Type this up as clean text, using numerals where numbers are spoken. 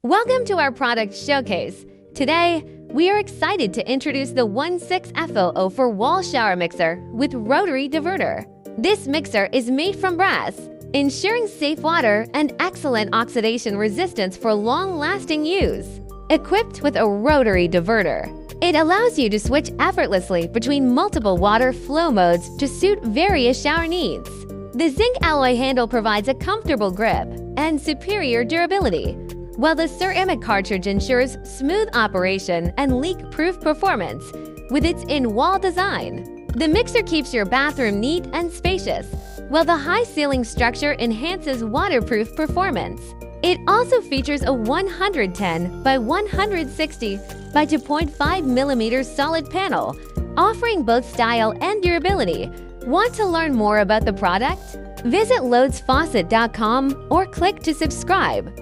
Welcome to our product showcase. Today, we are excited to introduce the 16FO for wall shower mixer with rotary diverter. This mixer is made from brass, ensuring safe water and excellent oxidation resistance for long-lasting use. Equipped with a rotary diverter, it allows you to switch effortlessly between multiple water flow modes to suit various shower needs. The zinc alloy handle provides a comfortable grip and superior durability, while the ceramic cartridge ensures smooth operation and leak-proof performance with its in-wall design. The mixer keeps your bathroom neat and spacious, while the high ceiling structure enhances waterproof performance. It also features a 110 by 160 by 2.5 millimeters solid panel, offering both style and durability. Want to learn more about the product? Visit lodecefaucet.com or click to subscribe.